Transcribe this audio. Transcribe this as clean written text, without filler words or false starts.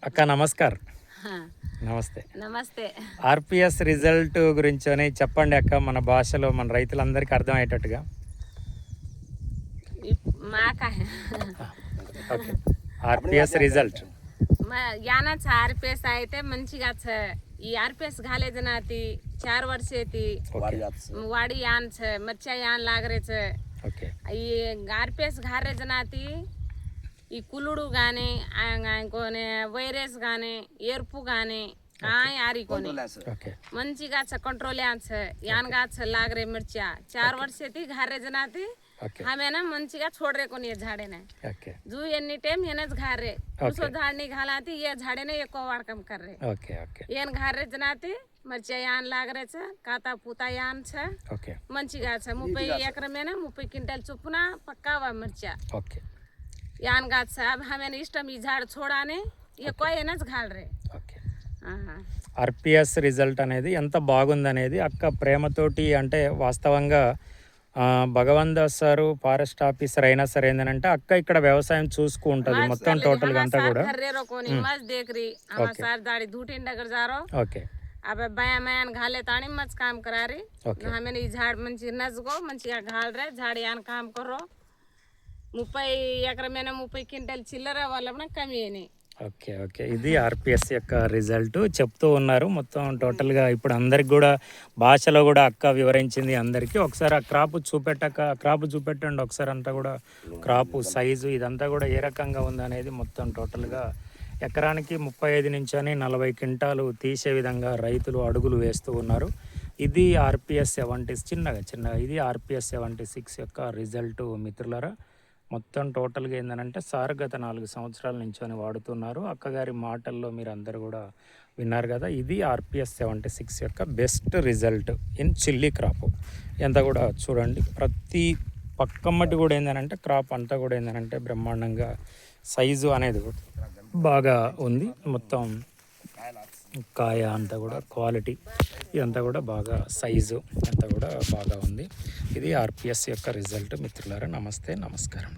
అక్క నమస్కార్ నమస్తే నమస్తే. ఆర్పిఎస్ రిజల్ట్ గురించి చెప్పండి అక్క, మన భాషలో మన రైతులందరికీ అర్థమయ్యేటట్టుగా. ఓకే, ఆర్పిఎస్ రిజల్ट यानाच आरपीएस आहे ते मंचिगा छ ई आरपीएस घाले जनाती 4 वर्षे ती वाडी यान छ मच्छा यान लागरे छ. ओके, ई आरपीएस घारे जनाती ఈ కులుడు గాని కోనే వైరస్ గాని ఎరుపు గాని काय आरी कोने मंचिगा छ कंट्रोल यान छ यान गा छ लागरे मिर्चा 4 वर्ष ती घारे जनाती हमें ना मंचिगा छोड़ रे कोनी झाड़े ने जू एनी टाइम येनच घारे उसो झाड़नी घालाती ये झाड़े ने एको वाड़ कम कर रे. ओके ओके, येन घारे जनाती मिर्चा यान लागरे छ काता पुता यान छ. ओके, मंचिगा छ 30 एकड़ में ना 30 क्विंटल चुपना पक्का वा मिर्चा. ओके, यान गाछ छ अब हमें इष्टम ई झाड़ छोड़ाने ये कोई येनच घाल रे. ఓకే, ఆర్పిఎస్ రిజల్ట్ అనేది ఎంత బాగుందనేది అక్క ప్రేమతోటి, అంటే వాస్తవంగా భగవందాస్ సారు ఫారెస్ట్ ఆఫీసర్ అయినా సరే ఏంటంటే అక్క ఇక్కడ వ్యవసాయం చూసుకుంటుంది మొత్తం టోటల్ అంతా కూడా. ఓకే, अब बया मयान घाले ताणी मच काम करा रे. हमें ई झाड़ मंची नजगो मंचिया घाल रे झाड़ यान काम करो 30 ఎకర మీద 30 క్వింటల్ చిల్లర వాళ్ళ కమి అని. ఓకే ఓకే, ఇది ఆర్పిఎస్ యొక్క రిజల్ట్ చెప్తూ ఉన్నారు మొత్తం టోటల్గా. ఇప్పుడు అందరికి కూడా భాషలో కూడా అక్క వివరించింది అందరికీ. ఒకసారి ఆ క్రాప్ చూపెట్టండి ఒకసారి అంతా కూడా, క్రాప్ సైజు ఇదంతా కూడా ఏ రకంగా ఉందనేది మొత్తం టోటల్గా. ఎకరానికి 35 నుంచి 40 క్వింటాలు తీసే విధంగా రైతులు అడుగులు వేస్తూ ఉన్నారు. ఇది ఆర్పిఎస్ 70 చిన్నగా ఇది ఆర్పిఎస్ 76 యొక్క రిజల్ట్ మిత్రులారా. మొత్తం టోటల్గా ఏంటంటే సార్ గత 4 సంవత్సరాల నుంచి వాడుతున్నారు. అక్కగారి మాటల్లో మీరు అందరు కూడా విన్నారు కదా. ఇది ఆర్పిఎస్ 76 యొక్క best result in chilli crop. ఎంత కూడా చూడండి, ప్రతి పక్కమ్మటి కూడా ఏంటంటే క్రాప్ అంతా కూడా ఏంటంటే బ్రహ్మాండంగా సైజు అనేది బాగా ఉంది. మొత్తం కాయ అంతా కూడా క్వాలిటీ ఇదంతా కూడా బాగా సైజు అంతా కూడా బాగా ఉంది. ఇది ఆర్పిఎస్ యొక్క రిజల్ట్ మిత్రులారా. నమస్తే, నమస్కారం.